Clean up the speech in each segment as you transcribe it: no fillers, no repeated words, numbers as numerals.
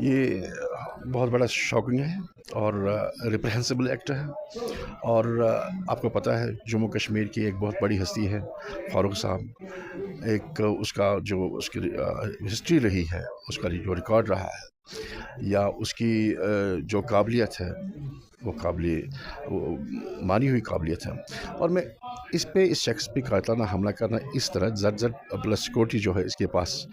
ये बहुत बड़ा शॉकिंग है और रिप्रहेंसिबल एक्ट है। और आपको पता है जम्मू कश्मीर की एक बहुत बड़ी हस्ती है फारूक साहब। एक उसका जो उसकी हिस्ट्री रही है, उसका जो रिकॉर्ड रहा है या उसकी जो काबिलियत है, वो मानी हुई काबिलियत है। और मैं इस शख्स पे कातलाना हमला करना इस तरह जट प्लस सिक्योरिटी जो है इसके पास,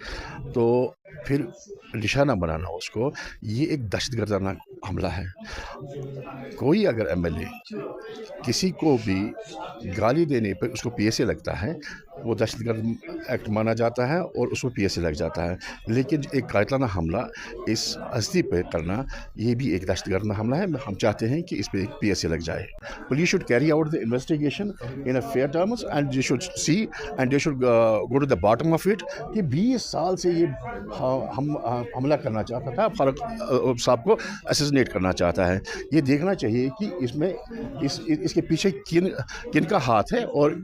तो फिर निशाना बनाना उसको, ये एक दहशतगर्दाना हमला है। कोई अगर एमएलए किसी को भी गाली देने पर उसको पीएसए लगता है, वो दहशतगर्द एक्ट माना जाता है और उसको पीएसए लग जाता है। लेकिन एक कातलाना हमला इस हस्ती पे करना, ये भी एक दहशतगर्द हमला है। हम चाहते हैं कि इस पे एक पीएसए लग जाए। Police should carry out the investigation in a fair terms and they should see and they should go to the bottom of it कि 20 साल से ये हम हमला करना चाहता था, फारूक साहब को असैसिनेट करना चाहता है। ये देखना चाहिए कि इसमें इसके पीछे किन का हाथ है और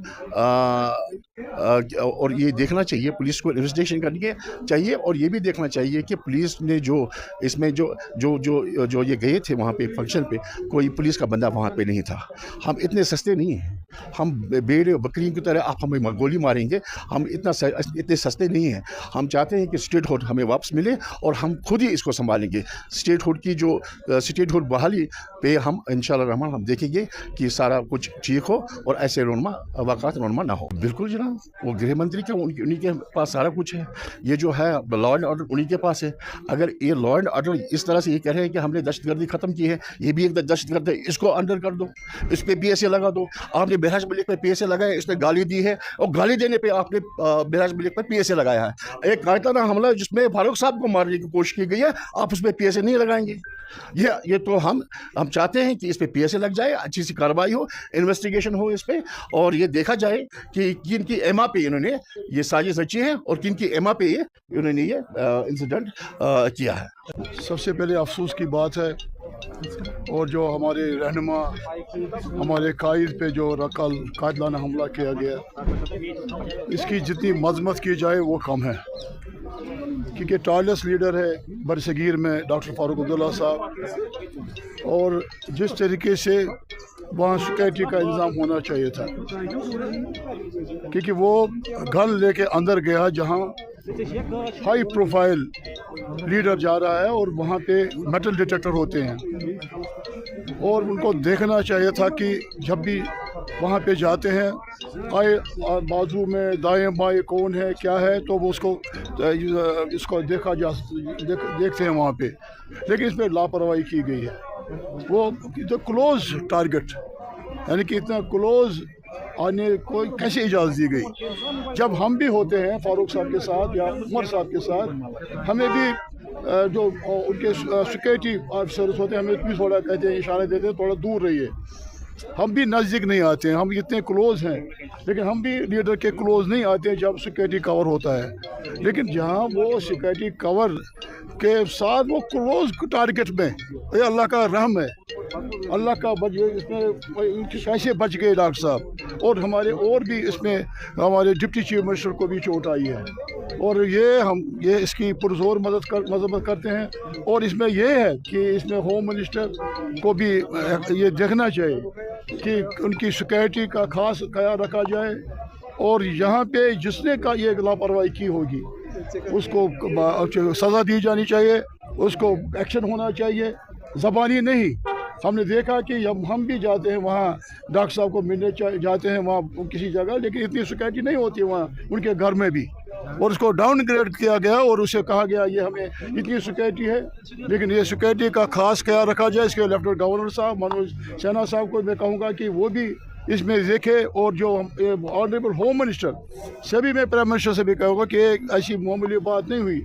ये देखना चाहिए, पुलिस को इन्वेस्टिगेशन करनी चाहिए। और ये भी देखना चाहिए कि पुलिस ने जो इसमें जो ये गए थे वहाँ पे फंक्शन पे, कोई पुलिस का बंदा वहाँ पे नहीं था। हम इतने सस्ते नहीं हैं, हम भेड़ बकरियों की तरह आप हमें गोली मारेंगे, हम इतने सस्ते नहीं हैं। हम चाहते हैं कि स्टेट हुड हमें वापस मिले और हम खुद ही इसको संभालेंगे। स्टेट हुड की जो स्टेट हुड बहाली पे हम इंशाअल्लाह रहमान हम देखेंगे कि सारा कुछ ठीक हो और ऐसे वाक़ात रोनमा ना हो। बिल्कुल जनाब, वो गृह मंत्री के उन्हीं के पास सारा कुछ है। ये जो है लॉ एंड ऑर्डर उन्हीं के पास है। अगर ये लॉ एंड ऑर्डर इस तरह से ये कह रहे हैं कि हमने दहशतगर्दी ख़त्म की है, ये भी एक दहशतगर्द है, इसको अंडर कर दो, इस पर पीएसए लगा दो। आपने बहराज मलिक पर पीएसए लगाया, इसने गाली दी है और गाली देने पे आपने बहराज मलिक पर पीएसए लगाया है। एक कायताना हमला जिसमें फारूक साहब को मारने की कोशिश की गई है, आप उस पर पीएसए नहीं लगाएंगे। ये तो हम चाहते हैं कि इस पे पीएसए लग जाए, अच्छी सी कार्रवाई हो, इन्वेस्टिगेशन हो इस पे, और ये देखा जाए कि किन की एमा पे इन्होंने ये साजिश रची है और किन की एमा पे इन्होंने ये इंसिडेंट किया है। सबसे पहले अफसोस की बात है, और जो हमारे रहनुमा हमारे कायद पे जो कल कातलाना हमला किया गया, इसकी जितनी मजम्मत की जाए वो कम है। क्योंकि टायरलेस लीडर है बरसगीर में डॉक्टर फारूक अब्दुल्ला साहब, और जिस तरीके से वहाँ सिक्योरिटी का इंतज़ाम होना चाहिए था, क्योंकि वो गन लेके अंदर गया जहाँ हाई प्रोफाइल लीडर जा रहा है और वहाँ पे मेटल डिटेक्टर होते हैं, और उनको देखना चाहिए था कि जब भी वहाँ पे जाते हैं आए बाजू में दाएं बाएं कौन है क्या है, तो वो इसको देखते हैं वहाँ पे। लेकिन इसमें लापरवाही की गई है। वो जो क्लोज टारगेट, यानी कि इतना क्लोज आने को कैसे इजाज़त दी गई? जब हम भी होते हैं फारूक साहब के साथ या उमर साहब के साथ, हमें भी जो उनके सिक्योरिटी ऑफिसर्स होते हैं, हमें भी थोड़ा कहते हैं, इशारे देते हैं थोड़ा दूर रहिए। हम भी नज़दीक नहीं आते हैं, हम इतने क्लोज हैं, लेकिन हम भी लीडर के क्लोज नहीं आते हैं जब सिक्योरिटी कवर होता है। लेकिन जहाँ वो सिक्योरिटी कवर के साथ वो क्लोज टारगेट में, ये अल्लाह का रहम है, अल्लाह का इसमें कैसे बच गए डॉक्टर साहब। और हमारे और भी इसमें हमारे डिप्टी चीफ मिनिस्टर को भी चोट आई है, और ये इसकी पुरजोर मदद करते हैं। और इसमें ये है कि इसमें होम मिनिस्टर को भी ये देखना चाहिए कि उनकी सिक्योरिटी का खास ख्याल रखा जाए, और यहाँ पे जिसने का ये लापरवाही की होगी उसको सज़ा दी जानी चाहिए, उसको एक्शन होना चाहिए, ज़बानी नहीं। हमने देखा कि जब हम भी जाते हैं वहाँ डॉक्टर साहब को मिलने जाते हैं वहाँ किसी जगह, लेकिन इतनी सिक्योरिटी नहीं होती वहाँ उनके घर में भी, और उसको डाउनग्रेड किया गया और उसे कहा गया ये हमें इतनी सिक्योरिटी है। लेकिन ये सिक्योरिटी का खास ख्याल रखा जाए। इसके लेफ्टिनेंट गवर्नर साहब मनोज सिन्हा साहब को मैं कहूँगा कि वो भी इसमें देखे, और जो ऑनरेबल होम मिनिस्टर से भी मैं प्राइम मिनिस्टर से भी कहूँगा कि ऐसी मामूली बात नहीं हुई,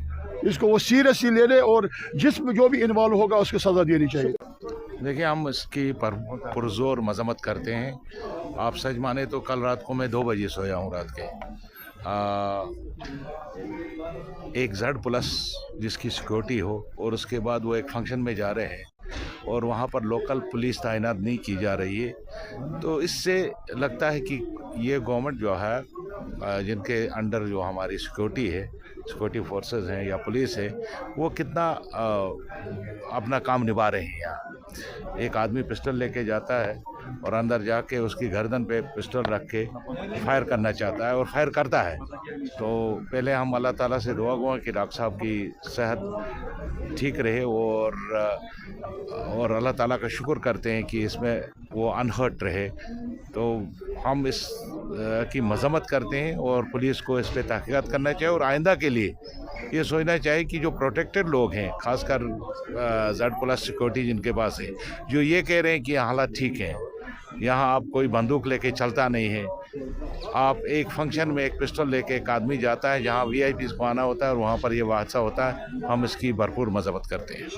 इसको वो सीरियसली ले ले और जो भी इन्वॉल्व होगा उसको सज़ा देनी चाहिए। देखिए, हम इसकी पुरजोर मजम्मत करते हैं। आप सच माने तो कल रात को मैं 2 बजे सोया हूँ रात के। एक Z+ जिसकी सिक्योरिटी हो, और उसके बाद वो एक फंक्शन में जा रहे हैं और वहाँ पर लोकल पुलिस तैनात नहीं की जा रही है, तो इससे लगता है कि ये गवर्नमेंट जो है जिनके अंडर जो हमारी सिक्योरिटी है सिक्योरिटी फोर्सेस हैं या पुलिस है, वो कितना अपना काम निभा रहे हैं यहाँ। एक आदमी पिस्टल लेके जाता है और अंदर जाके उसकी गर्दन पे पिस्टल रख के फायर करना चाहता है और फायर करता है। तो पहले हम अल्लाह ताला से दुआ गो कि डॉक्टर साहब की सेहत ठीक रहे और अल्लाह ताला का शुक्र करते हैं कि इसमें वो अनहर्ट रहे। तो हम इस की मजम्मत करते हैं और पुलिस को इस पे तहकीकात करना चाहिए और आइंदा के लिए ये सोचना चाहिए कि जो प्रोटेक्टेड लोग हैं, खासकर Z+ सिक्योरिटी जिनके पास है, जो ये कह रहे हैं कि हालात ठीक हैं, यहाँ आप कोई बंदूक लेके चलता नहीं है, आप एक फंक्शन में एक पिस्टल लेके एक आदमी जाता है जहाँ VIPs को आना होता है और वहाँ पर ये हादसा होता है, हम इसकी भरपूर मजम्मत करते हैं।